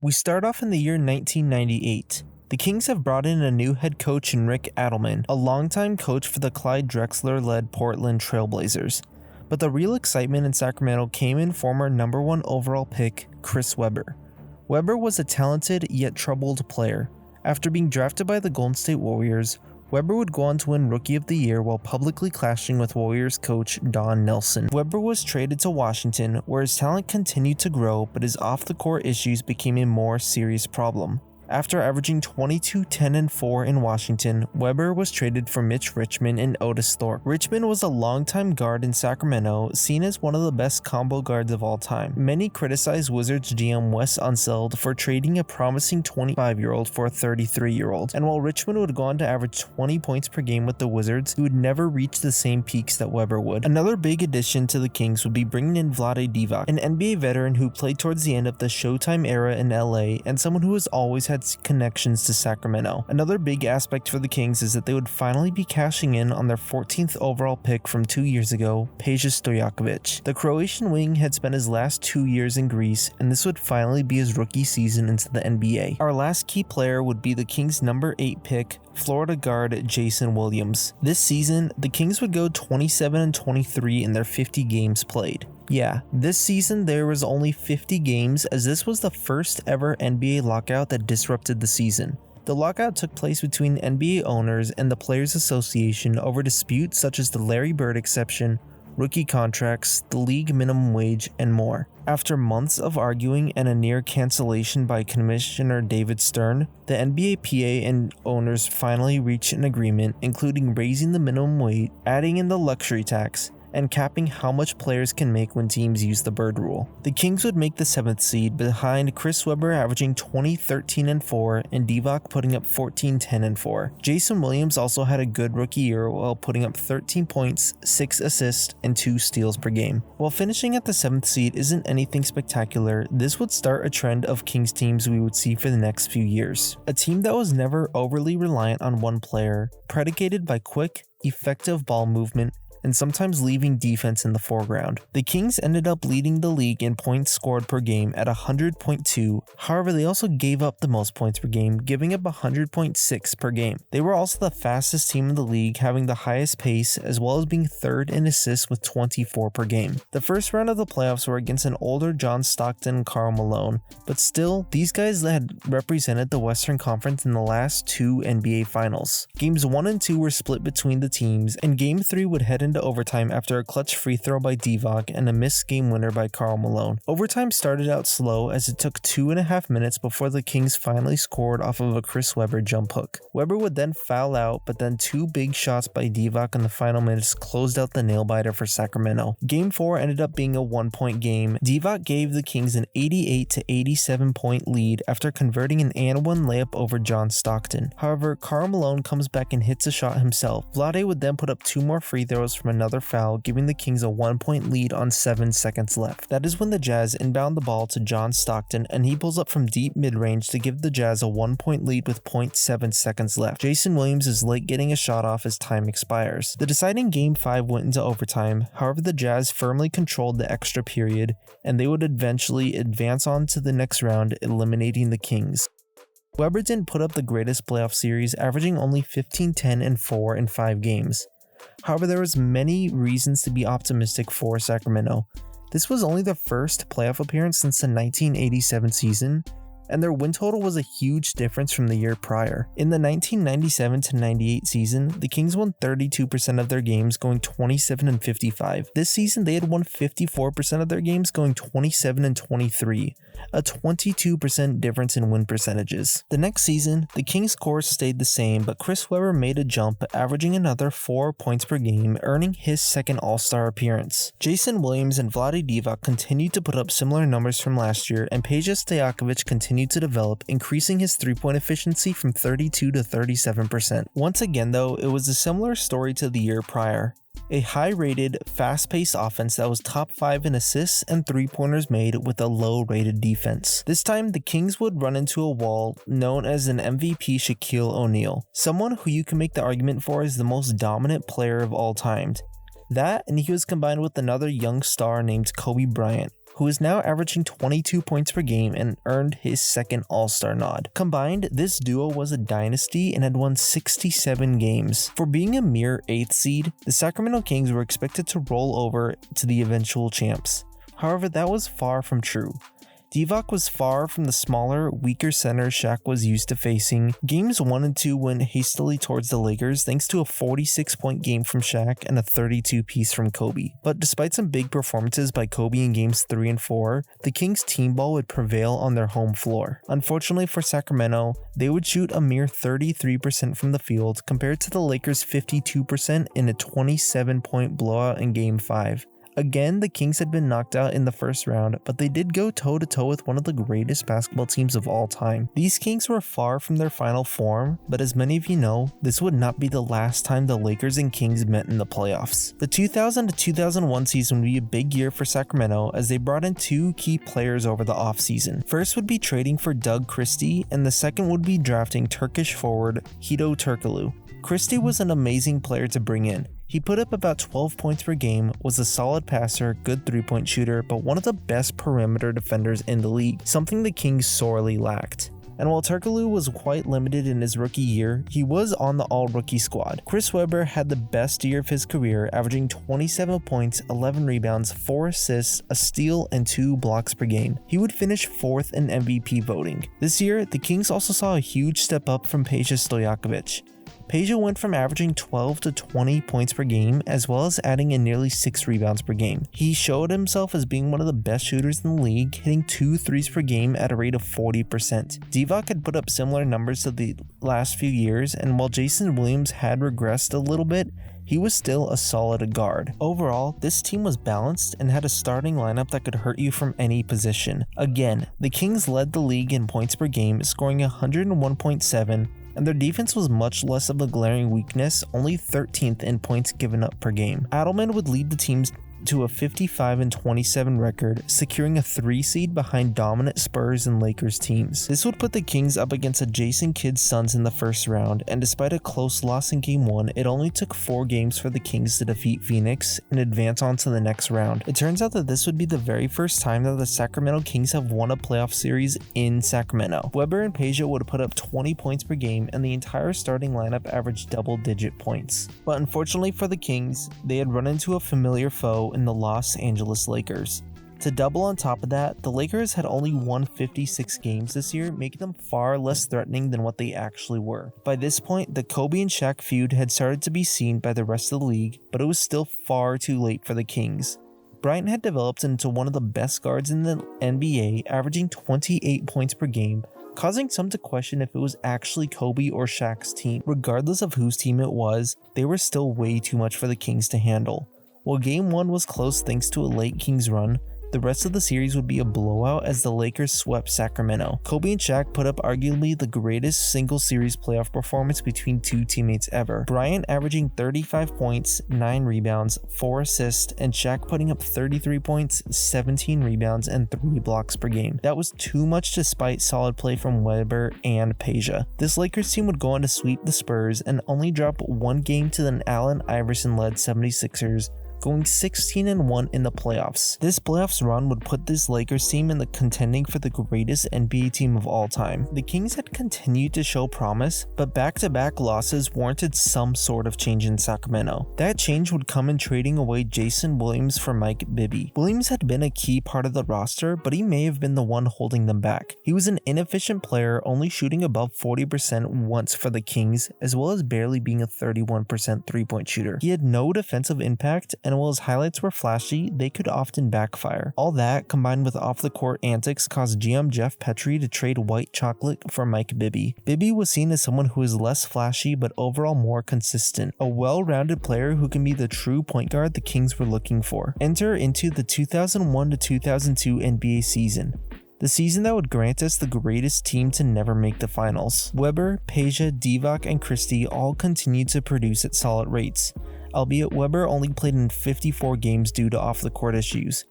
We start off in the year 1998. The Kings have brought in a new head coach in Rick Adelman, a longtime coach for the Clyde Drexler-led Portland Trailblazers. But the real excitement in Sacramento came in former #1 overall pick Chris Webber. Webber was a talented yet troubled player. After being drafted by the Golden State Warriors, Webber would go on to win Rookie of the Year while publicly clashing with Warriors coach Don Nelson. Webber was traded to Washington, where his talent continued to grow, but his off-the-court issues became a more serious problem. After averaging 22, 10, and 4 in Washington, Webber was traded for Mitch Richmond and Otis Thorpe. Richmond was a longtime guard in Sacramento, seen as one of the best combo guards of all time. Many criticized Wizards GM Wes Unseld for trading a promising 25-year-old for a 33-year-old, and while Richmond would go on to average 20 points per game with the Wizards, he would never reach the same peaks that Webber would. Another big addition to the Kings would be bringing in Vlade Divac, an NBA veteran who played towards the end of the Showtime era in LA, and someone who has always had connections to Sacramento. Another big aspect for the Kings is that they would finally be cashing in on their 14th overall pick from 2 years ago, Peja Stojakovic. The Croatian wing had spent his last 2 years in Greece, and this would finally be his rookie season into the NBA. Our last key player would be the Kings' #8 pick, Florida guard Jason Williams. This season, the Kings would go 27-23 in their 50 games played. Yeah, this season there was only 50 games, as this was the first ever NBA lockout that disrupted the season. The lockout took place between NBA owners and the Players Association over disputes such as the Larry Bird exception, rookie contracts, the league minimum wage, and more. After months of arguing and a near cancellation by Commissioner David Stern, the NBAPA and owners finally reached an agreement, including raising the minimum wage, adding in the luxury tax, and capping how much players can make when teams use the Bird rule. The Kings would make the 7th seed behind Chris Webber averaging 20, 13, and 4, and Divac putting up 14, 10, and 4. Jason Williams also had a good rookie year while putting up 13 points, 6 assists, and 2 steals per game. While finishing at the 7th seed isn't anything spectacular, this would start a trend of Kings teams we would see for the next few years. A team that was never overly reliant on one player, predicated by quick, effective ball movement, and sometimes leaving defense in the foreground. The Kings ended up leading the league in points scored per game at 100.2, however they also gave up the most points per game, giving up 100.6 per game. They were also the fastest team in the league, having the highest pace, as well as being third in assists with 24 per game. The first round of the playoffs were against an older John Stockton and Karl Malone, but still, these guys had represented the Western Conference in the last 2 NBA Finals. Games 1 and 2 were split between the teams, and Game 3 would head into overtime after a clutch free throw by Divac and a missed game winner by Karl Malone. Overtime started out slow as it took 2.5 minutes before the Kings finally scored off of a Chris Webber jump hook. Webber would then foul out, but then 2 big shots by Divac in the final minutes closed out the nail-biter for Sacramento. Game 4 ended up being a 1-point game. Divac gave the Kings an 88-87 point lead after converting an and-one layup over John Stockton. However, Karl Malone comes back and hits a shot himself. Vlade would then put up 2 more free throws from another foul, giving the Kings a 1-point lead on 7 seconds left. That is when the Jazz inbound the ball to John Stockton, and he pulls up from deep mid-range to give the Jazz a 1-point lead with 0.7 seconds left. Jason Williams is late getting a shot off as time expires. The deciding Game 5 went into overtime, however the Jazz firmly controlled the extra period, and they would eventually advance on to the next round, eliminating the Kings. Webber didn't put up the greatest playoff series, averaging only 15, 10, and 4 in 5 games. However, there was many reasons to be optimistic for Sacramento. This was only their first playoff appearance since the 1987 season, and their win total was a huge difference from the year prior. In the 1997-98 season, the Kings won 32% of their games, going 27-55. This season, they had won 54% of their games, going 27-23, a 22% difference in win percentages. The next season, the Kings' course stayed the same, but Chris Webber made a jump, averaging another 4 points per game, earning his second All-Star appearance. Jason Williams and Vlade Divac continued to put up similar numbers from last year, and Peja Stojakovic continued to develop, increasing his 3-point efficiency from 32 to 37%. Once again though, it was a similar story to the year prior. A high-rated, fast-paced offense that was top 5 in assists and 3-pointers made with a low-rated defense. This time, the Kings would run into a wall known as an MVP Shaquille O'Neal, someone who you can make the argument for as the most dominant player of all time. That, and he was combined with another young star named Kobe Bryant, who is now averaging 22 points per game and earned his second All-Star nod. Combined, this duo was a dynasty and had won 67 games. For being a mere 8th seed, the Sacramento Kings were expected to roll over to the eventual champs. However, that was far from true. Divac was far from the smaller, weaker center Shaq was used to facing. Games 1 and 2 went hastily towards the Lakers thanks to a 46-point game from Shaq and a 32-piece from Kobe. But despite some big performances by Kobe in games 3 and 4, the Kings' team ball would prevail on their home floor. Unfortunately for Sacramento, they would shoot a mere 33% from the field compared to the Lakers' 52% in a 27-point blowout in game 5. Again, the Kings had been knocked out in the first round, but they did go toe-to-toe with one of the greatest basketball teams of all time. These Kings were far from their final form, but as many of you know, this would not be the last time the Lakers and Kings met in the playoffs. The 2000 to 2001 season would be a big year for Sacramento as they brought in two key players over the offseason. First would be trading for Doug Christie, and the second would be drafting Turkish forward Hedo Turkoglu. Christie was an amazing player to bring in. He put up about 12 points per game, was a solid passer, good three-point shooter, but one of the best perimeter defenders in the league, something the Kings sorely lacked. And while Turkoglu was quite limited in his rookie year, he was on the all-rookie squad. Chris Webber had the best year of his career, averaging 27 points, 11 rebounds, 4 assists, a steal, and 2 blocks per game. He would finish 4th in MVP voting. This year, the Kings also saw a huge step up from Peja Stojakovic. Peja went from averaging 12 to 20 points per game, as well as adding in nearly 6 rebounds per game. He showed himself as being one of the best shooters in the league, hitting 2 threes per game at a rate of 40%. Divac had put up similar numbers to the last few years, and while Jason Williams had regressed a little bit, he was still a solid guard. Overall, this team was balanced and had a starting lineup that could hurt you from any position. Again, the Kings led the league in points per game, scoring 101.7, and their defense was much less of a glaring weakness, only 13th in points given up per game. Adelman would lead the teams to a 55-27 record, securing a 3 seed behind dominant Spurs and Lakers teams. This would put the Kings up against a Jason Kidd's Suns in the first round, and despite a close loss in game 1, it only took 4 games for the Kings to defeat Phoenix and advance on to the next round. It turns out that this would be the very first time that the Sacramento Kings have won a playoff series in Sacramento. Webber and Peja would have put up 20 points per game, and the entire starting lineup averaged double-digit points. But unfortunately for the Kings, they had run into a familiar foe in the Los Angeles Lakers. To double on top of that, the Lakers had only won 56 games this year, making them far less threatening than what they actually were. By this point, the Kobe and Shaq feud had started to be seen by the rest of the league, but it was still far too late for the Kings. Bryant had developed into one of the best guards in the NBA, averaging 28 points per game, causing some to question if it was actually Kobe or Shaq's team. Regardless of whose team it was, they were still way too much for the Kings to handle. While Game 1 was close thanks to a late Kings run, the rest of the series would be a blowout as the Lakers swept Sacramento. Kobe and Shaq put up arguably the greatest single series playoff performance between two teammates ever. Bryant averaging 35 points, 9 rebounds, 4 assists, and Shaq putting up 33 points, 17 rebounds, and 3 blocks per game. That was too much despite solid play from Webber and Peja. This Lakers team would go on to sweep the Spurs and only drop one game to the Allen Iverson-led 76ers, going 16-1 in the playoffs. This playoffs run would put this Lakers team in the contending for the greatest NBA team of all time. The Kings had continued to show promise, but back-to-back losses warranted some sort of change in Sacramento. That change would come in trading away Jason Williams for Mike Bibby. Williams had been a key part of the roster, but he may have been the one holding them back. He was an inefficient player, only shooting above 40% once for the Kings, as well as barely being a 31% three-point shooter. He had no defensive impact, and while his highlights were flashy, they could often backfire. All that, combined with off-the-court antics, caused GM Jeff Petrie to trade White Chocolate for Mike Bibby. Bibby was seen as someone who is less flashy but overall more consistent, a well-rounded player who can be the true point guard the Kings were looking for. Enter into the 2001 to 2002 NBA season. The season that would grant us the greatest team to never make the finals. Webber, Peja, Divac, and Christie all continued to produce at solid rates, albeit Webber only played in 54 games due to off-the-court issues.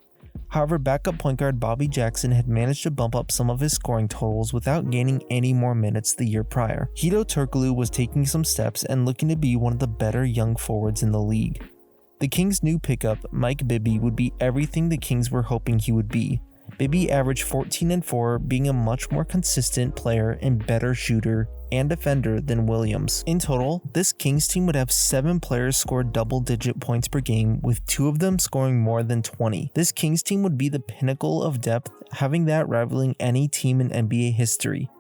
However, backup point guard Bobby Jackson had managed to bump up some of his scoring totals without gaining any more minutes the year prior. Hedo Turkoglu was taking some steps and looking to be one of the better young forwards in the league. The Kings' new pickup, Mike Bibby, would be everything the Kings were hoping he would be. Bibby averaged 14-4, being a much more consistent player and better shooter and defender than Williams. In total, this Kings team would have 7 players score double-digit points per game, with 2 of them scoring more than 20. This Kings team would be the pinnacle of depth, having that rivaling any team in NBA history.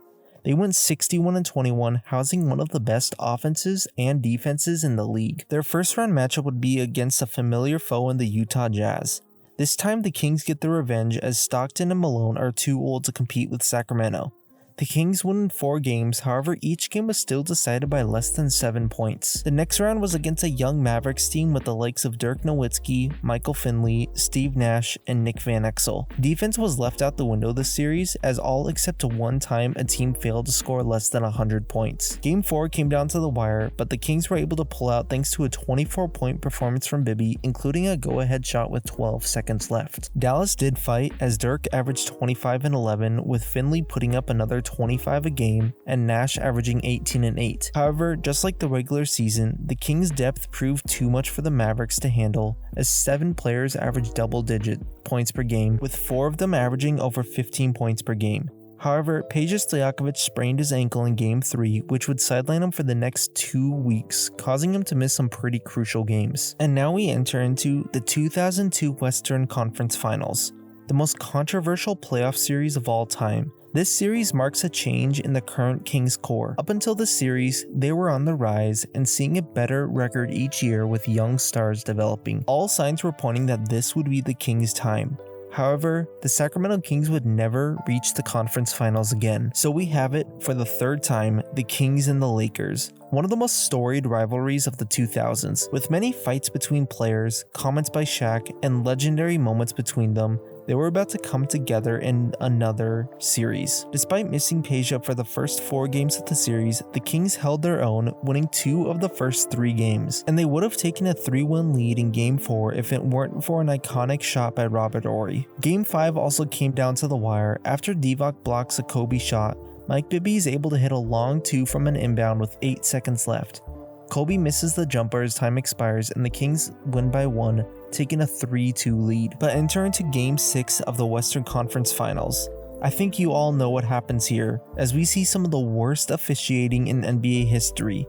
They went 61-21, housing one of the best offenses and defenses in the league. Their first round matchup would be against a familiar foe in the Utah Jazz. This time the Kings get their revenge as Stockton and Malone are too old to compete with Sacramento. The Kings won in 4 games, however each game was still decided by less than 7 points. The next round was against a young Mavericks team with the likes of Dirk Nowitzki, Michael Finley, Steve Nash, and Nick Van Exel. Defense was left out the window this series, as all except one time a team failed to score less than 100 points. Game 4 came down to the wire, but the Kings were able to pull out thanks to a 24-point performance from Bibby, including a go-ahead shot with 12 seconds left. Dallas did fight, as Dirk averaged 25 and 11, with Finley putting up another 25 a game, and Nash averaging 18 and 8. However, just like the regular season, the Kings' depth proved too much for the Mavericks to handle, as 7 players averaged double-digit points per game, with 4 of them averaging over 15 points per game. However, Peja Stojakovic sprained his ankle in Game 3, which would sideline him for the next 2 weeks, causing him to miss some pretty crucial games. And now we enter into the 2002 Western Conference Finals, the most controversial playoff series of all time. This series marks a change in the current Kings core. Up until this series, they were on the rise and seeing a better record each year with young stars developing. All signs were pointing that this would be the Kings' time. However, the Sacramento Kings would never reach the conference finals again. So we have it, for the 3rd time, the Kings and the Lakers. One of the most storied rivalries of the 2000s, with many fights between players, comments by Shaq, and legendary moments between them. They were about to come together in another series. Despite missing Peja for the first 4 games of the series, the Kings held their own, winning 2 of the first 3 games, and they would have taken a 3-1 lead in Game 4 if it weren't for an iconic shot by Robert Horry. Game 5 also came down to the wire. After Divac blocks a Kobe shot, Mike Bibby is able to hit a long 2 from an inbound with 8 seconds left. Kobe misses the jumper as time expires, and the Kings win by 1, taking a 3-2 lead. But enter into Game 6 of the Western Conference Finals. I think you all know what happens here, as we see some of the worst officiating in NBA history,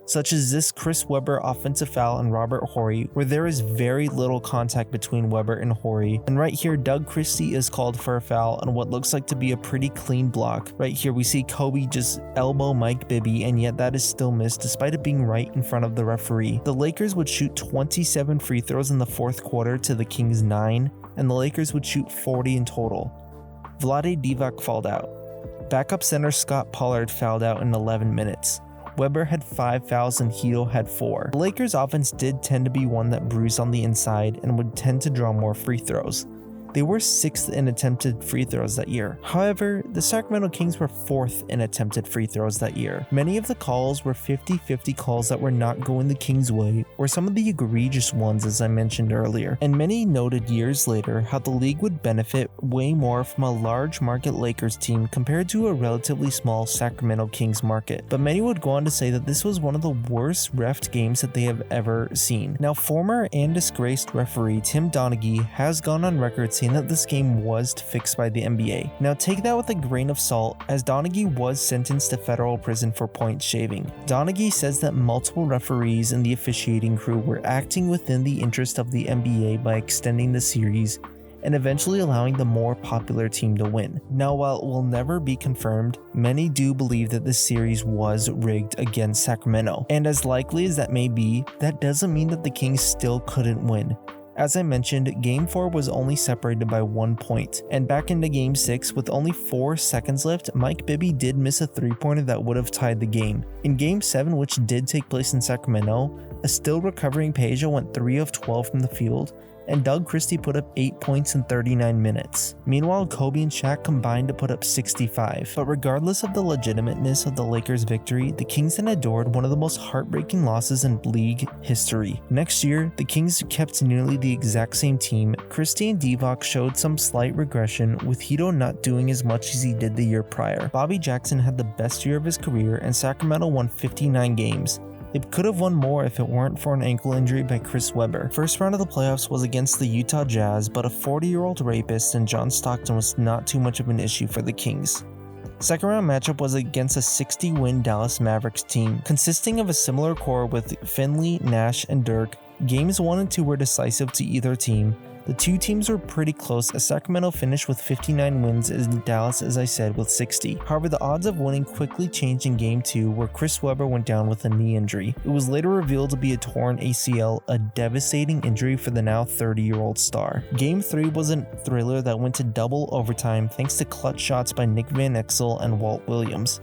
such as this Chris Webber offensive foul on Robert Horry, where there is very little contact between Webber and Horry. And right here, Doug Christie is called for a foul on what looks like to be a pretty clean block. Right here, we see Kobe just elbow Mike Bibby, and yet that is still missed despite it being right in front of the referee. The Lakers would shoot 27 free throws in the 4th quarter to the Kings' 9, and the Lakers would shoot 40 in total. Vlade Divac fouled out. Backup center Scott Pollard fouled out in 11 minutes. Webber had 5 fouls and Hedo had 4. The Lakers' offense did tend to be one that bruised on the inside and would tend to draw more free throws. They were 6th in attempted free throws that year. However, the Sacramento Kings were 4th in attempted free throws that year. Many of the calls were 50-50 calls that were not going the Kings' way, or some of the egregious ones as I mentioned earlier. And many noted years later how the league would benefit way more from a large market Lakers team compared to a relatively small Sacramento Kings market. But many would go on to say that this was one of the worst refed games that they have ever seen. Now, former and disgraced referee Tim Donaghy has gone on record saying that this game was fixed by the NBA. Now take that with a grain of salt, as Donaghy was sentenced to federal prison for point shaving. Donaghy says that multiple referees and the officiating crew were acting within the interest of the NBA by extending the series and eventually allowing the more popular team to win. Now, while it will never be confirmed, many do believe that this series was rigged against Sacramento. And as likely as that may be, that doesn't mean that the Kings still couldn't win. As I mentioned, Game 4 was only separated by 1 point, and back into Game 6 with only 4 seconds left, Mike Bibby did miss a 3-pointer that would have tied the game. In Game 7, which did take place in Sacramento, a still recovering Peja went 3 of 12 from the field, and Doug Christie put up 8 points in 39 minutes. Meanwhile, Kobe and Shaq combined to put up 65. But regardless of the legitimateness of the Lakers' victory, the Kings then endured one of the most heartbreaking losses in league history. Next year, the Kings kept nearly the exact same team. Christie and Divac showed some slight regression, with Hedo not doing as much as he did the year prior. Bobby Jackson had the best year of his career, and Sacramento won 59 games. They could have won more if it weren't for an ankle injury by Chris Webber. First round of the playoffs was against the Utah Jazz, but a 40-year-old rapist and John Stockton was not too much of an issue for the Kings. Second round matchup was against a 60-win Dallas Mavericks team, consisting of a similar core with Finley, Nash, and Dirk. Games 1 and 2 were decisive to either team. The two teams were pretty close as Sacramento finished with 59 wins and Dallas, as I said, with 60. However, the odds of winning quickly changed in Game 2 where Chris Webber went down with a knee injury. It was later revealed to be a torn ACL, a devastating injury for the now 30-year-old star. Game 3 was a thriller that went to double overtime thanks to clutch shots by Nick Van Exel and Walt Williams.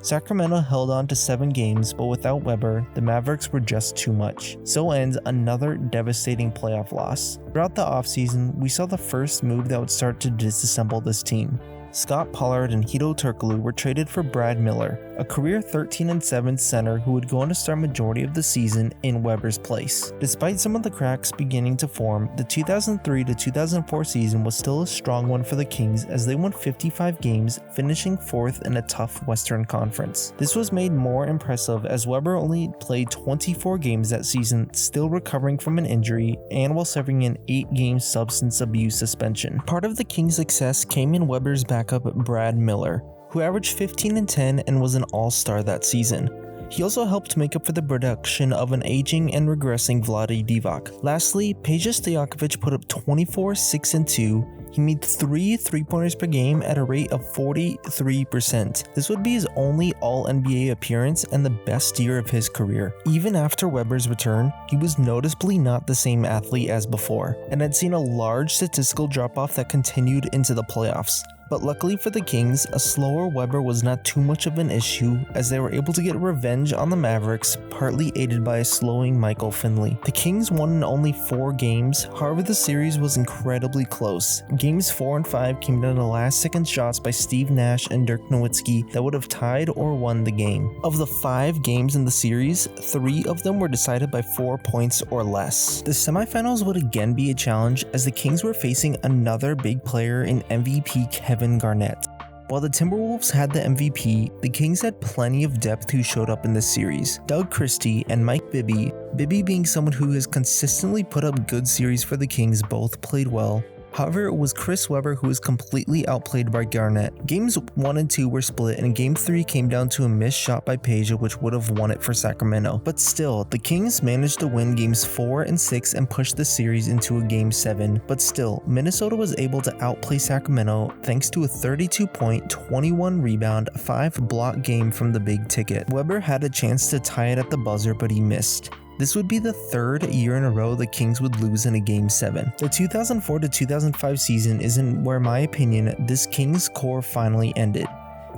Sacramento held on to 7 games, but without Webber, the Mavericks were just too much. So ends another devastating playoff loss. Throughout the offseason, we saw the first move that would start to disassemble this team. Scott Pollard and Hedo Turkoglu were traded for Brad Miller, a career 13-7 center who would go on to start majority of the season in Webber's place. Despite some of the cracks beginning to form, the 2003-2004 season was still a strong one for the Kings as they won 55 games, finishing 4th in a tough Western Conference. This was made more impressive as Webber only played 24 games that season, still recovering from an injury and while serving an 8-game substance abuse suspension. Part of the Kings' success came in Webber's backup Brad Miller, who averaged 15-10 and was an all-star that season. He also helped make up for the production of an aging and regressing Vlade Divac. Lastly, Peja Stojakovic put up 24, 6 and 2. He made 3 3-pointers per game at a rate of 43%. This would be his only All-NBA appearance and the best year of his career. Even after Webber's return, he was noticeably not the same athlete as before, and had seen a large statistical drop-off that continued into the playoffs. But luckily for the Kings, a slower Webber was not too much of an issue as they were able to get revenge on the Mavericks, partly aided by a slowing Michael Finley. The Kings won in only 4 games, however the series was incredibly close. Games 4 and 5 came down to last-second shots by Steve Nash and Dirk Nowitzki that would have tied or won the game. Of the 5 games in the series, 3 of them were decided by 4 points or less. The semifinals would again be a challenge as the Kings were facing another big player in MVP Kevin Garnett. While the Timberwolves had the MVP, the Kings had plenty of depth who showed up in this series. Doug Christie and Mike Bibby being someone who has consistently put up good series for the Kings, both played well. However, it was Chris Webber who was completely outplayed by Garnett. Games 1 and 2 were split and Game 3 came down to a missed shot by Peja which would have won it for Sacramento. But still, the Kings managed to win Games 4 and 6 and push the series into a Game 7. But still, Minnesota was able to outplay Sacramento thanks to a 32-point, 21-rebound, 5-block game from the big ticket. Webber had a chance to tie it at the buzzer but he missed. This would be the 3rd year in a row the Kings would lose in a Game 7. The 2004-2005 season is in where my opinion this Kings core finally ended.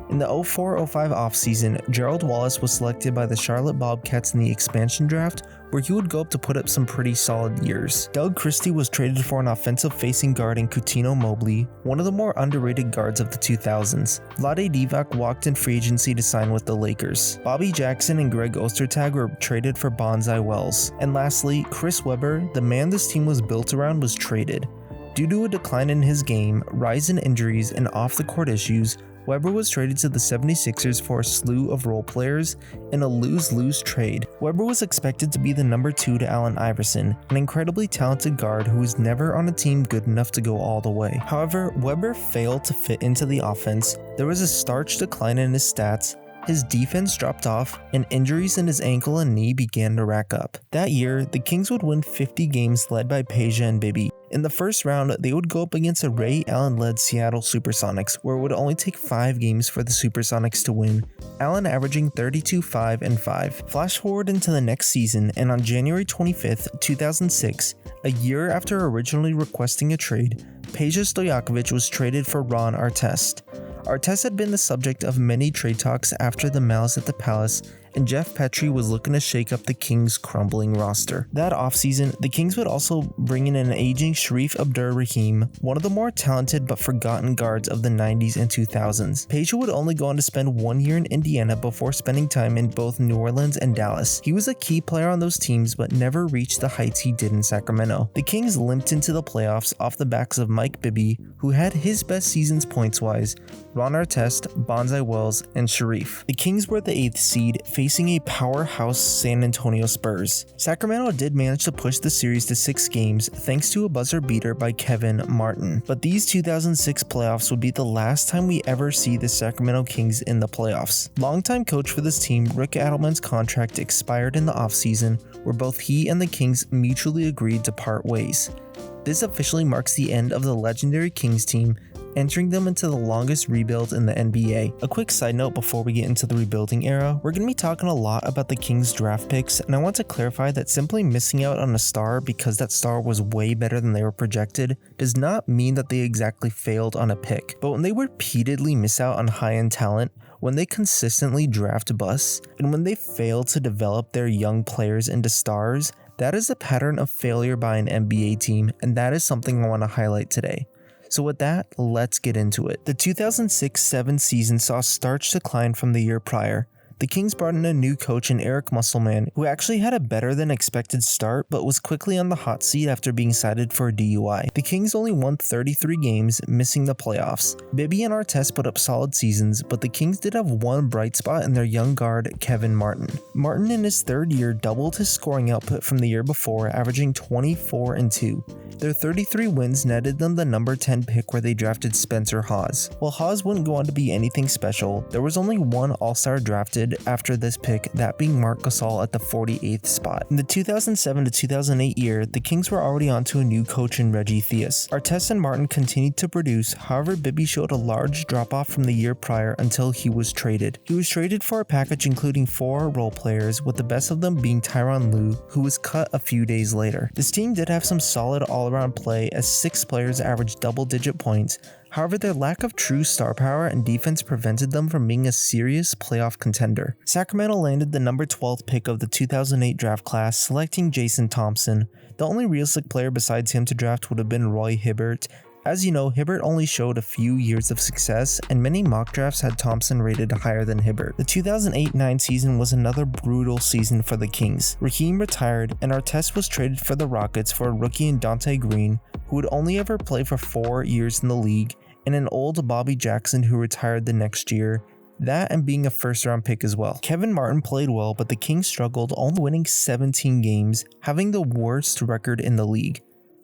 In the 04-05 offseason, Gerald Wallace was selected by the Charlotte Bobcats in the expansion draft, where he would go up to put up some pretty solid years. Doug Christie was traded for an offensive-facing guard in Coutinho Mobley, one of the more underrated guards of the 2000s. Vlade Divac walked in free agency to sign with the Lakers. Bobby Jackson and Greg Ostertag were traded for Bonsai Wells. And lastly, Chris Webber, the man this team was built around, was traded. Due to a decline in his game, rise in injuries, and off-the-court issues, Webber was traded to the 76ers for a slew of role players in a lose-lose trade. Webber was expected to be the number 2 to Allen Iverson, an incredibly talented guard who was never on a team good enough to go all the way. However, Webber failed to fit into the offense, there was a stark decline in his stats, his defense dropped off, and injuries in his ankle and knee began to rack up. That year, the Kings would win 50 games led by Peja and Bibby. In the first round, they would go up against a Ray Allen-led Seattle Supersonics, where it would only take 5 games for the Supersonics to win, Allen averaging 32, 5, and 5. Flash forward into the next season, and on January 25th, 2006, a year after originally requesting a trade, Peja Stojakovic was traded for Ron Artest. Artest had been the subject of many trade talks after the Malice at the Palace, and Jeff Petrie was looking to shake up the Kings' crumbling roster. That offseason, the Kings would also bring in an aging Sharif Abdur-Rahim, one of the more talented but forgotten guards of the 90s and 2000s. Peja would only go on to spend 1 year in Indiana before spending time in both New Orleans and Dallas. He was a key player on those teams but never reached the heights he did in Sacramento. The Kings limped into the playoffs off the backs of Mike Bibby, who had his best seasons points-wise, Ron Artest, Bonsai Wells, and Sharif. The Kings were the 8th seed, facing a powerhouse San Antonio Spurs. Sacramento did manage to push the series to 6 games thanks to a buzzer beater by Kevin Martin, but these 2006 playoffs would be the last time we ever see the Sacramento Kings in the playoffs. Longtime coach for this team, Rick Adelman's contract expired in the offseason, where both he and the Kings mutually agreed to part ways. This officially marks the end of the legendary Kings team, entering them into the longest rebuild in the NBA. A quick side note before we get into the rebuilding era, we're going to be talking a lot about the Kings draft picks, and I want to clarify that simply missing out on a star because that star was way better than they were projected does not mean that they exactly failed on a pick. But when they repeatedly miss out on high-end talent, when they consistently draft busts, and when they fail to develop their young players into stars, that is a pattern of failure by an NBA team, and that is something I want to highlight today. So with that, let's get into it. The 2006-07 season saw starch decline from the year prior. The Kings brought in a new coach in Eric Musselman, who actually had a better than expected start but was quickly on the hot seat after being cited for a DUI. The Kings only won 33 games, missing the playoffs. Bibby and Artest put up solid seasons, but the Kings did have one bright spot in their young guard, Kevin Martin. Martin in his third year doubled his scoring output from the year before, averaging 24-2. Their 33 wins netted them the number 10 pick where they drafted Spencer Hawes. While Hawes wouldn't go on to be anything special, there was only one All-Star drafted after this pick, that being Marc Gasol at the 48th spot. In the 2007 to 2008 year, the Kings were already onto a new coach in Reggie Theus. Artest and Martin continued to produce, however Bibby showed a large drop-off from the year prior until he was traded. He was traded for a package including 4 role players, with the best of them being Tyronn Lue, who was cut a few days later. This team did have some solid all-around play as 6 players averaged double-digit points. However, their lack of true star power and defense prevented them from being a serious playoff contender. Sacramento landed the number 12th pick of the 2008 draft class, selecting Jason Thompson. The only realistic player besides him to draft would have been Roy Hibbert. As you know, Hibbert only showed a few years of success, and many mock drafts had Thompson rated higher than Hibbert. The 2008-09 season was another brutal season for the Kings. Raheem retired, and Artest was traded for the Rockets for a rookie in Dante Green, who would only ever play for 4 years in the league, and an old Bobby Jackson who retired the next year, that and being a first-round pick as well. Kevin Martin played well, but the Kings struggled, only winning 17 games, having the worst record in the league,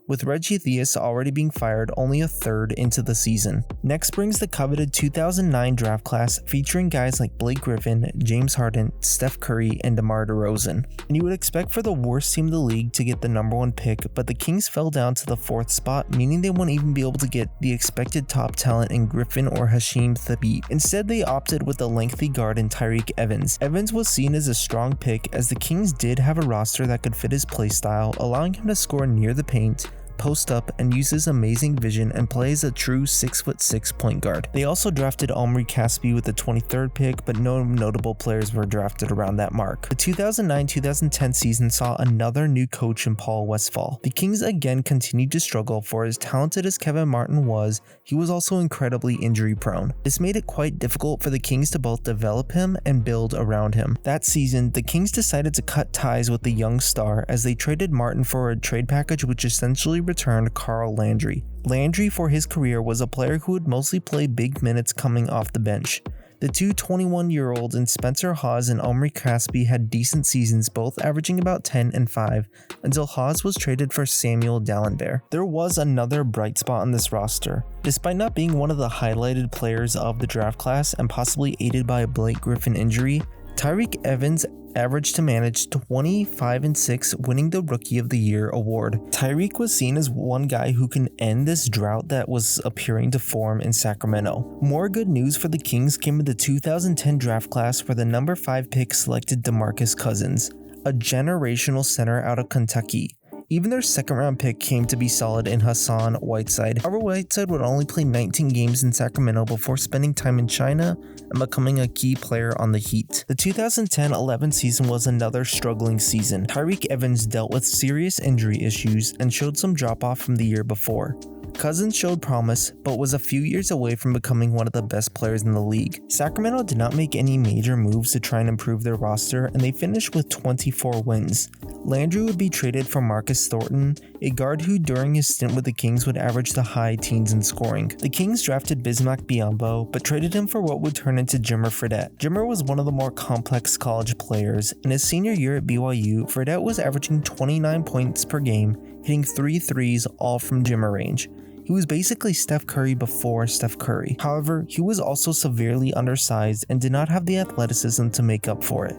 with Reggie Theus already being fired only a third into the season. Next brings the coveted 2009 draft class featuring guys like Blake Griffin, James Harden, Steph Curry, and DeMar DeRozan. And you would expect for the worst team in the league to get the number 1 pick, but the Kings fell down to the 4th spot, meaning they wouldn't even be able to get the expected top talent in Griffin or Hasheem Thabeet. Instead, they opted with the lengthy guard in Tyreek Evans. Evans was seen as a strong pick as the Kings did have a roster that could fit his playstyle, allowing him to score near the paint, post up, and use his amazing vision and play as a true 6'6" point guard. They also drafted Omri Caspi with the 23rd pick, but no notable players were drafted around that mark. The 2009-2010 season saw another new coach in Paul Westphal. The Kings again continued to struggle, for as talented as Kevin Martin was, he was also incredibly injury prone. This made it quite difficult for the Kings to both develop him and build around him. That season, the Kings decided to cut ties with the young star as they traded Martin for a trade package which essentially returned Carl Landry. Landry for his career was a player who would mostly play big minutes coming off the bench. The two 21-year-olds in Spencer Hawes and Omri Caspi had decent seasons, both averaging about 10 and 5, until Hawes was traded for Samuel Dallenberg. There was another bright spot on this roster. Despite not being one of the highlighted players of the draft class and possibly aided by a Blake Griffin injury, Tyreek Evans averaged to manage 25-6, winning the Rookie of the Year award. Tyreek was seen as one guy who can end this drought that was appearing to form in Sacramento. More good news for the Kings came in the 2010 draft class, where the number 5 pick selected DeMarcus Cousins, a generational center out of Kentucky. Even their second-round pick came to be solid in Hassan Whiteside. However, Whiteside would only play 19 games in Sacramento before spending time in China and becoming a key player on the Heat. The 2010-11 season was another struggling season. Tyreek Evans dealt with serious injury issues and showed some drop-off from the year before. Cousins showed promise, but was a few years away from becoming one of the best players in the league. Sacramento did not make any major moves to try and improve their roster, and they finished with 24 wins. Landry would be traded for Marcus Thornton, a guard who during his stint with the Kings would average the high teens in scoring. The Kings drafted Bismack Biyombo, but traded him for what would turn into Jimmer Fredette. Jimmer was one of the more complex college players. In his senior year at BYU, Fredette was averaging 29 points per game, hitting 3 threes all from Jimmer range. He was basically Steph Curry before Steph Curry. However, he was also severely undersized and did not have the athleticism to make up for it.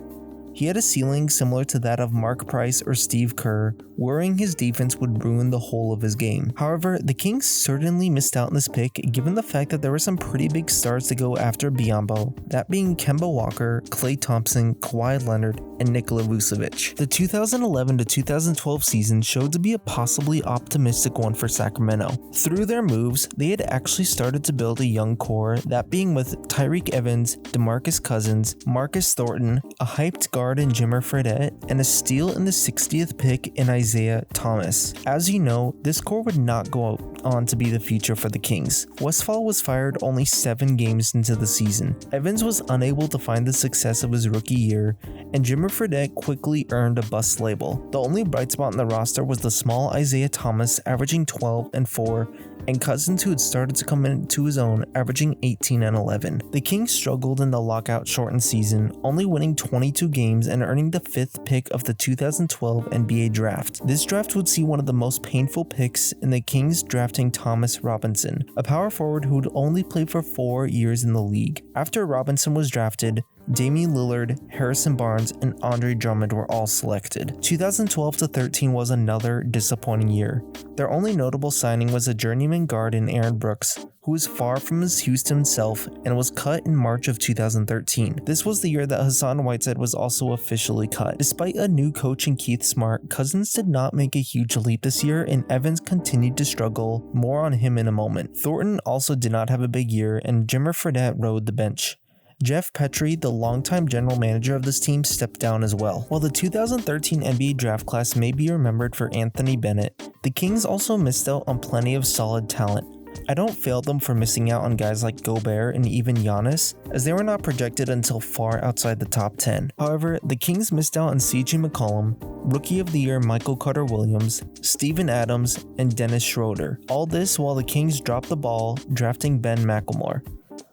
He had a ceiling similar to that of Mark Price or Steve Kerr. Worrying his defense would ruin the whole of his game. However, the Kings certainly missed out on this pick given the fact that there were some pretty big stars to go after Biyombo, that being Kemba Walker, Klay Thompson, Kawhi Leonard, and Nikola Vucevic. The 2011 to 2012 season showed to be a possibly optimistic one for Sacramento. Through their moves, they had actually started to build a young core, that being with Tyreek Evans, DeMarcus Cousins, Marcus Thornton, a hyped guard in Jimmer Fredette, and a steal in the 60th pick in Isaiah Thomas. As you know, this core would not go on to be the future for the Kings. Westphal was fired only 7 games into the season. Evans was unable to find the success of his rookie year, and Jimmer Fredette quickly earned a bust label. The only bright spot in the roster was the small Isaiah Thomas averaging 12 and 4, and Cousins, who had started to come into his own, averaging 18 and 11. The Kings struggled in the lockout-shortened season, only winning 22 games and earning the 5th pick of the 2012 NBA draft. This draft would see one of the most painful picks in the Kings drafting Thomas Robinson, a power forward who would only play for 4 years in the league. After Robinson was drafted, Damian Lillard, Harrison Barnes, and Andre Drummond were all selected. 2012-13 was another disappointing year. Their only notable signing was a journeyman guard in Aaron Brooks, who was far from his Houston self and was cut in March of 2013. This was the year that Hassan Whiteside was also officially cut. Despite a new coach in Keith Smart, Cousins did not make a huge leap this year, and Evans continued to struggle. More on him in a moment. Thornton also did not have a big year, and Jimmer Fredette rode the bench. Jeff Petrie, the longtime general manager of this team, stepped down as well. While the 2013 NBA draft class may be remembered for Anthony Bennett, the Kings also missed out on plenty of solid talent. I don't fail them for missing out on guys like Gobert and even Giannis, as they were not projected until far outside the top 10. However, the Kings missed out on CJ McCollum, Rookie of the Year Michael Carter-Williams, Steven Adams, and Dennis Schroeder. All this while the Kings dropped the ball drafting Ben McLemore.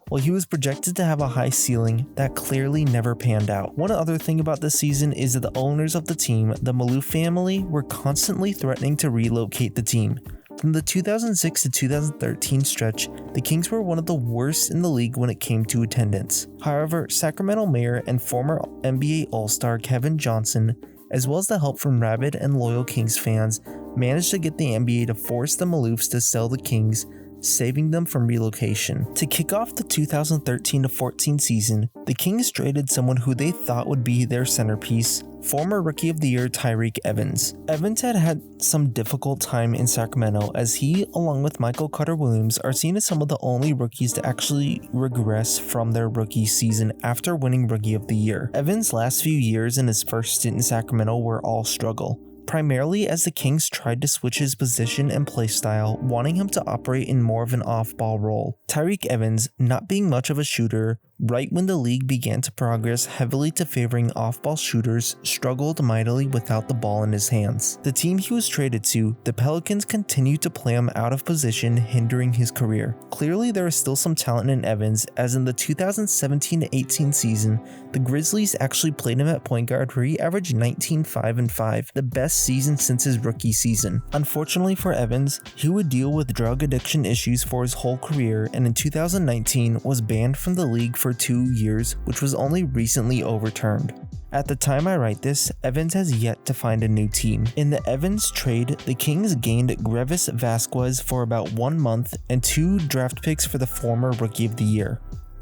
While he was projected to have a high ceiling, that clearly never panned out. One other thing about this season is that the owners of the team, the Maloof family, were constantly threatening to relocate the team. From the 2006 to 2013 stretch, the Kings were one of the worst in the league when it came to attendance. However, Sacramento Mayor and former NBA All-Star Kevin Johnson, as well as the help from rabid and loyal Kings fans, managed to get the NBA to force the Maloofs to sell the Kings, saving them from relocation. To kick off the 2013-14 season, the Kings traded someone who they thought would be their centerpiece, former Rookie of the Year Tyreek Evans. Evans had some difficult time in Sacramento, as he, along with Michael Carter-Williams, are seen as some of the only rookies to actually regress from their rookie season after winning Rookie of the Year. Evans' last few years in his first stint in Sacramento were all struggle, primarily as the Kings tried to switch his position and play style, wanting him to operate in more of an off-ball role. Tyreek Evans, not being much of a shooter, right when the league began to progress heavily to favoring off-ball shooters, struggled mightily without the ball in his hands. The team he was traded to, the Pelicans, continued to play him out of position, hindering his career. Clearly, there is still some talent in Evans, as in the 2017-18 season, the Grizzlies actually played him at point guard where he averaged 19, 5, and 5, the best season since his rookie season. Unfortunately for Evans, he would deal with drug addiction issues for his whole career, and in 2019 was banned from the league for 2 years, which was only recently overturned. At the time I write this, Evans has yet to find a new team. In the Evans trade, the Kings gained Grevis Vasquez for about 1 month and 2 draft picks for the former Rookie of the Year.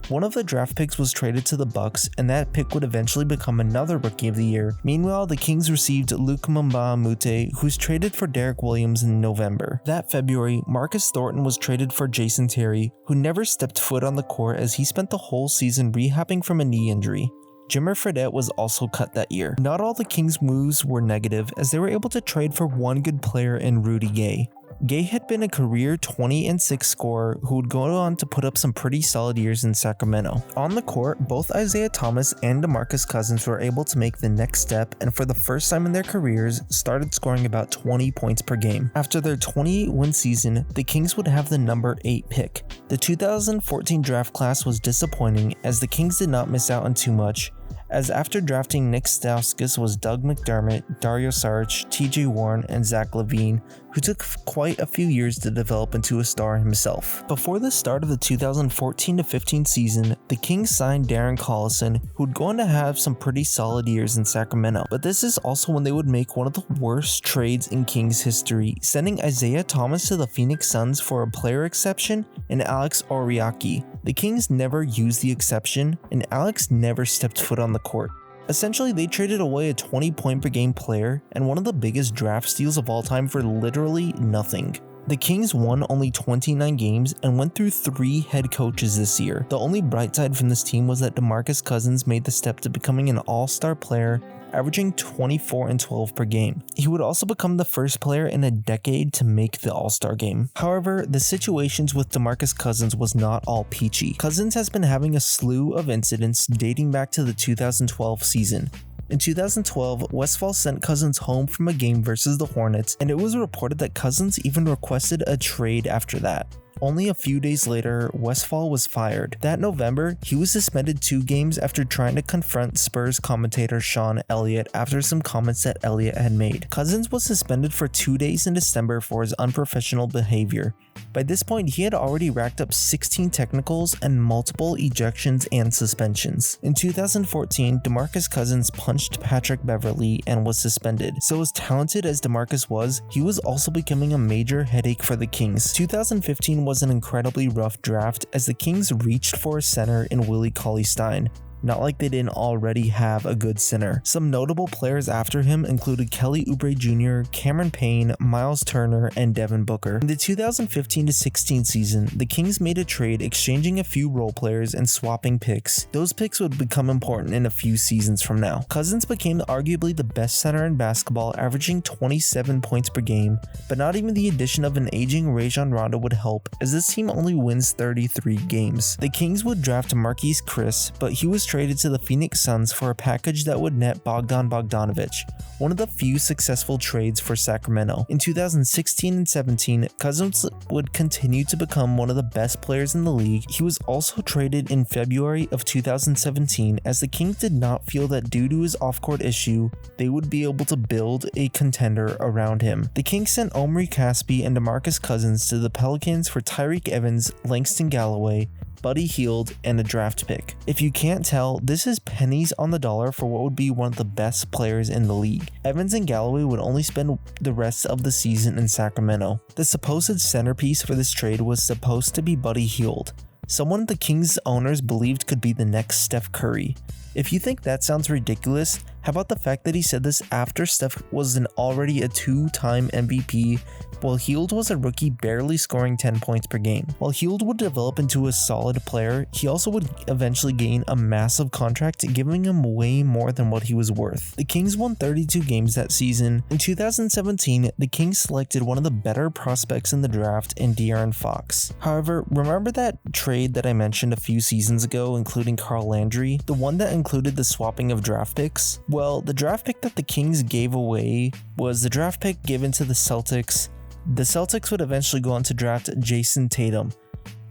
One of the draft picks was traded to the Bucks, and that pick would eventually become another Rookie of the Year. Meanwhile, the Kings received Luke Mbah-a-Moute, who's traded for Derek Williams in November. That February, Marcus Thornton was traded for Jason Terry, who never stepped foot on the court as he spent the whole season rehabbing from a knee injury. Jimmer Fredette was also cut that year. Not all the Kings' moves were negative, as they were able to trade for one good player in Rudy Gay. Gay had been a career 20-6 scorer who would go on to put up some pretty solid years in Sacramento. On the court, both Isaiah Thomas and DeMarcus Cousins were able to make the next step and for the first time in their careers started scoring about 20 points per game. After their 28-win season, the Kings would have the number 8 pick. The 2014 draft class was disappointing as the Kings did not miss out on too much, as after drafting Nick Stauskas was Doug McDermott, Dario Saric, TJ Warren, and Zach LaVine, who took quite a few years to develop into a star himself. Before the start of the 2014-15 season, the Kings signed Darren Collison, who would go on to have some pretty solid years in Sacramento. But this is also when they would make one of the worst trades in Kings history, sending Isaiah Thomas to the Phoenix Suns for a player exception and Alex Oriaki. The Kings never used the exception, and Alex never stepped foot on the court. Essentially, they traded away a 20-point-per-game player and one of the biggest draft steals of all time for literally nothing. The Kings won only 29 games and went through 3 head coaches this year. The only bright side from this team was that DeMarcus Cousins made the step to becoming an all-star player, averaging 24 and 12 per game. He would also become the first player in a decade to make the All-Star game. However, the situations with DeMarcus Cousins was not all peachy. Cousins has been having a slew of incidents dating back to the 2012 season. In 2012, Westphal sent Cousins home from a game versus the Hornets, and it was reported that Cousins even requested a trade after that. Only a few days later, Westphal was fired. That November, he was suspended 2 games after trying to confront Spurs commentator Sean Elliott after some comments that Elliott had made. Cousins was suspended for 2 days in December for his unprofessional behavior. By this point, he had already racked up 16 technicals and multiple ejections and suspensions. In 2014, DeMarcus Cousins punched Patrick Beverley and was suspended. So as talented as DeMarcus was, he was also becoming a major headache for the Kings. 2015 was an incredibly rough draft as the Kings reached for a center in Willie Cauley-Stein. Not like they didn't already have a good center. Some notable players after him included Kelly Oubre Jr., Cameron Payne, Miles Turner, and Devin Booker. In the 2015-16 season, the Kings made a trade exchanging a few role players and swapping picks. Those picks would become important in a few seasons from now. Cousins became arguably the best center in basketball, averaging 27 points per game, but not even the addition of an aging Rajon Rondo would help, as this team only wins 33 games. The Kings would draft Marquise Chris, but he was traded to the Phoenix Suns for a package that would net Bogdan Bogdanovic, one of the few successful trades for Sacramento. In 2016 and 17, Cousins would continue to become one of the best players in the league. He was also traded in February of 2017 as the Kings did not feel that due to his off-court issue, they would be able to build a contender around him. The Kings sent Omri Caspi and DeMarcus Cousins to the Pelicans for Tyreek Evans, Langston Galloway, Buddy Hield, and a draft pick. If you can't tell, this is pennies on the dollar for what would be one of the best players in the league. Evans and Galloway would only spend the rest of the season in Sacramento. The supposed centerpiece for this trade was supposed to be Buddy Hield, someone the Kings owners believed could be the next Steph Curry. If you think that sounds ridiculous, how about the fact that he said this after Steph was already a 2-time MVP, while Hield was a rookie barely scoring 10 points per game. While Hield would develop into a solid player, he also would eventually gain a massive contract, giving him way more than what he was worth. The Kings won 32 games that season. In 2017, the Kings selected one of the better prospects in the draft in De'Aaron Fox. However, remember that trade that I mentioned a few seasons ago, including Carl Landry, the one that included the swapping of draft picks? Well, the draft pick that the Kings gave away was the draft pick given to the Celtics. The Celtics would eventually go on to draft Jason Tatum.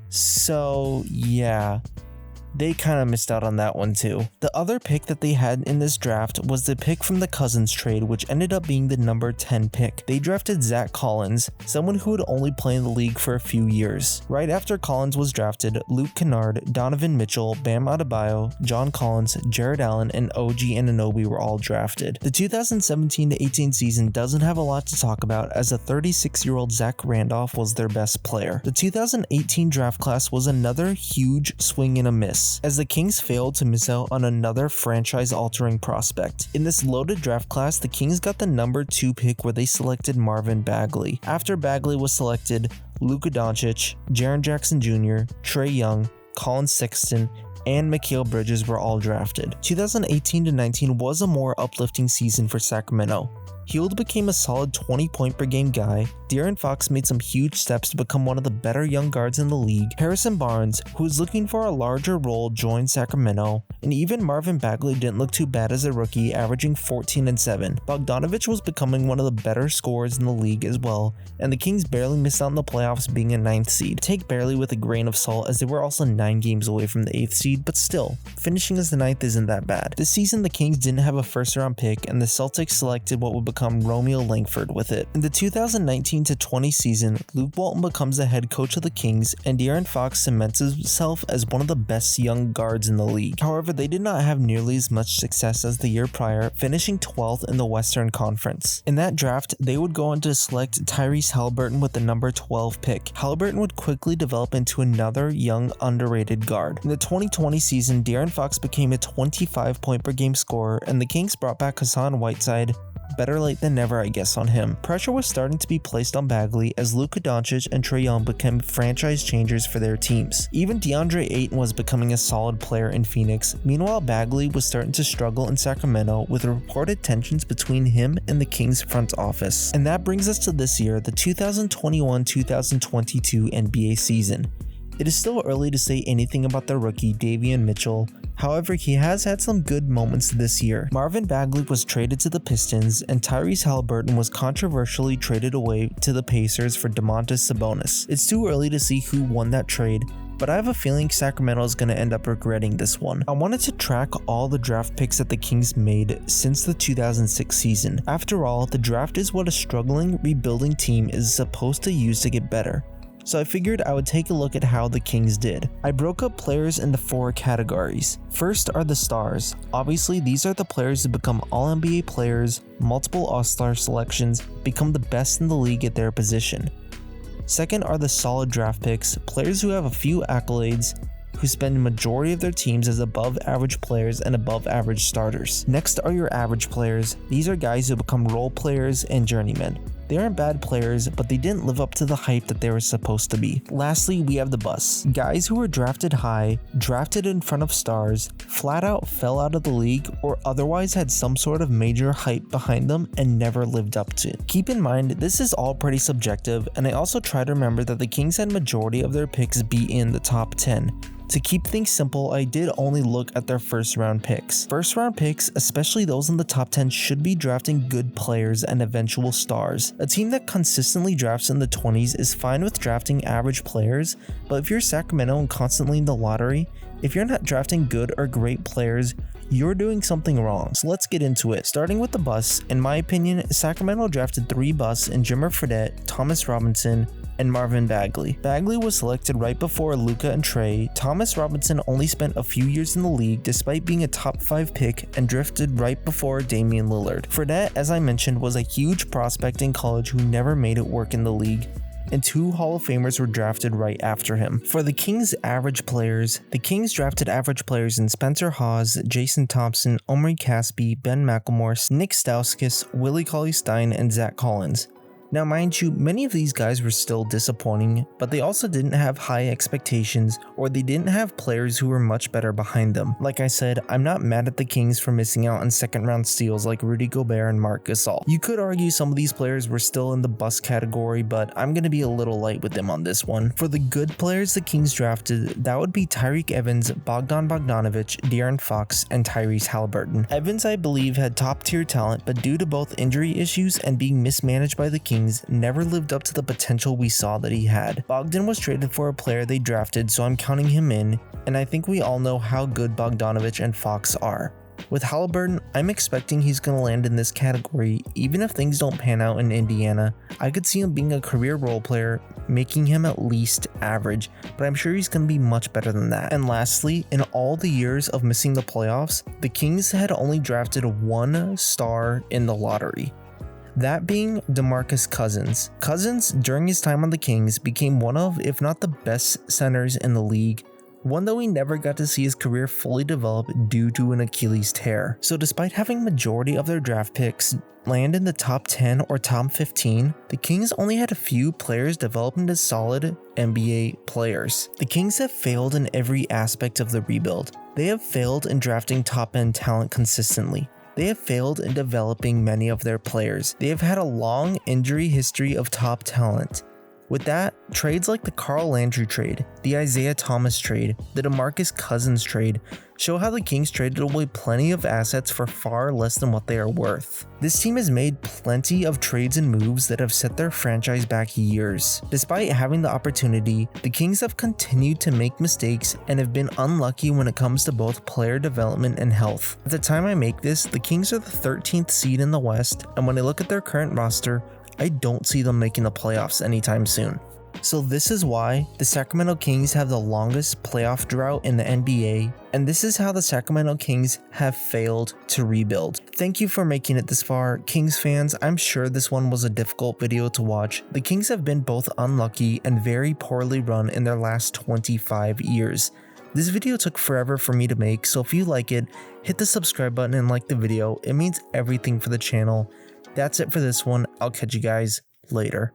So yeah, they kind of missed out on that one too. The other pick that they had in this draft was the pick from the Cousins trade, which ended up being the number 10 pick. They drafted Zach Collins, someone who would only play in the league for a few years. Right after Collins was drafted, Luke Kennard, Donovan Mitchell, Bam Adebayo, John Collins, Jared Allen, and OG Anunoby were all drafted. The 2017-18 season doesn't have a lot to talk about, as a 36-year-old Zach Randolph was their best player. The 2018 draft class was another huge swing and a miss, as the Kings failed to miss out on another franchise-altering prospect. In this loaded draft class, the Kings got the number 2 pick where they selected Marvin Bagley. After Bagley was selected, Luka Doncic, Jaren Jackson Jr., Trae Young, Colin Sexton, and Mikal Bridges were all drafted. 2018-19 was a more uplifting season for Sacramento. Hield became a solid 20-point per game guy, De'Aaron Fox made some huge steps to become one of the better young guards in the league, Harrison Barnes, who was looking for a larger role, joined Sacramento, and even Marvin Bagley didn't look too bad as a rookie, averaging 14 and 7. Bogdanović was becoming one of the better scorers in the league as well, and the Kings barely missed out in the playoffs being a 9th seed. Take barely with a grain of salt as they were also 9 games away from the 8th seed, but still, finishing as the 9th isn't that bad. This season the Kings didn't have a first round pick and the Celtics selected what would become Romeo Langford with it. In the 2019-20 season, Luke Walton becomes the head coach of the Kings and De'Aaron Fox cements himself as one of the best young guards in the league. However, they did not have nearly as much success as the year prior, finishing 12th in the Western Conference. In that draft, they would go on to select Tyrese Haliburton with the number 12 pick. Haliburton would quickly develop into another young, underrated guard. In the 2020 season, De'Aaron Fox became a 25-point per game scorer, and the Kings brought back Hassan Whiteside. Better late than never, I guess, on him. Pressure was starting to be placed on Bagley as Luka Doncic and Trae Young became franchise changers for their teams. Even DeAndre Ayton was becoming a solid player in Phoenix. Meanwhile, Bagley was starting to struggle in Sacramento with reported tensions between him and the Kings front office. And that brings us to this year, the 2021-2022 NBA season. It is still early to say anything about their rookie Davion Mitchell. However, he has had some good moments this year. Marvin Bagley was traded to the Pistons, and Tyrese Haliburton was controversially traded away to the Pacers for Domantas Sabonis. It's too early to see who won that trade, but I have a feeling Sacramento is going to end up regretting this one. I wanted to track all the draft picks that the Kings made since the 2006 season. After all, the draft is what a struggling, rebuilding team is supposed to use to get better. So I figured I would take a look at how the Kings did. I broke up players into 4 categories. First are the stars. Obviously, these are the players who become All-NBA players, multiple All-Star selections, become the best in the league at their position. Second are the solid draft picks, players who have a few accolades, who spend the majority of their teams as above average players and above average starters. Next are your average players. These are guys who become role players and journeymen. They aren't bad players, but they didn't live up to the hype that they were supposed to be. Lastly, we have the bust. Guys who were drafted high, drafted in front of stars, flat out fell out of the league, or otherwise had some sort of major hype behind them and never lived up to. Keep in mind, this is all pretty subjective, and I also try to remember that the Kings had majority of their picks be in the top 10. To keep things simple, I did only look at their first round picks. First round picks, especially those in the top 10, should be drafting good players and eventual stars. A team that consistently drafts in the 20s is fine with drafting average players, but if you're Sacramento and constantly in the lottery, if you're not drafting good or great players, you're doing something wrong. So let's get into it. Starting with the busts, in my opinion, Sacramento drafted 3 busts in Jimmer Fredette, Thomas Robinson, and Marvin Bagley. Bagley was selected right before Luka and Trae. Thomas Robinson only spent a few years in the league despite being a top 5 pick and drifted right before Damian Lillard. Fredette, as I mentioned, was a huge prospect in college who never made it work in the league, and 2 Hall of Famers were drafted right after him. For the Kings' average players, the Kings drafted average players in Spencer Hawes, Jason Thompson, Omri Caspi, Ben McLemore, Nick Stauskas, Willie Cauley-Stein, and Zach Collins. Now mind you, many of these guys were still disappointing, but they also didn't have high expectations, or they didn't have players who were much better behind them. Like I said, I'm not mad at the Kings for missing out on second round steals like Rudy Gobert and Marc Gasol. You could argue some of these players were still in the bust category, but I'm gonna be a little light with them on this one. For the good players the Kings drafted, that would be Tyreke Evans, Bogdan Bogdanović, De'Aaron Fox, and Tyrese Haliburton. Evans, I believe, had top tier talent, but due to both injury issues and being mismanaged by the Kings, never lived up to the potential we saw that he had. Bogdan was traded for a player they drafted, so I'm counting him in, and I think we all know how good Bogdanović and Fox are. With Haliburton, I'm expecting he's going to land in this category. Even if things don't pan out in Indiana, I could see him being a career role player, making him at least average, but I'm sure he's going to be much better than that. And lastly, in all the years of missing the playoffs, the Kings had only drafted 1 star in the lottery. That being DeMarcus Cousins. Cousins, during his time on the Kings, became one of, if not the best centers in the league, one though we never got to see his career fully develop due to an Achilles tear. So despite having majority of their draft picks land in the top 10 or top 15, the Kings only had a few players develop into solid NBA players. The Kings have failed in every aspect of the rebuild. They have failed in drafting top-end talent consistently. they have failed in developing many of their players. They have had a long injury history of top talent. With that, trades like the Carl Landry trade, the Isaiah Thomas trade, the DeMarcus Cousins trade show how the Kings traded away plenty of assets for far less than what they are worth. This team has made plenty of trades and moves that have set their franchise back years. Despite having the opportunity, the Kings have continued to make mistakes and have been unlucky when it comes to both player development and health. At the time I make this, the Kings are the 13th seed in the West, and when I look at their current roster, I don't see them making the playoffs anytime soon. So this is why the Sacramento Kings have the longest playoff drought in the NBA, and this is how the Sacramento Kings have failed to rebuild. Thank you for making it this far, Kings fans. I'm sure this one was a difficult video to watch. The Kings have been both unlucky and very poorly run in their last 25 years. This video took forever for me to make, so if you like it, hit the subscribe button and like the video. It means everything for the channel. That's it for this one. I'll catch you guys later.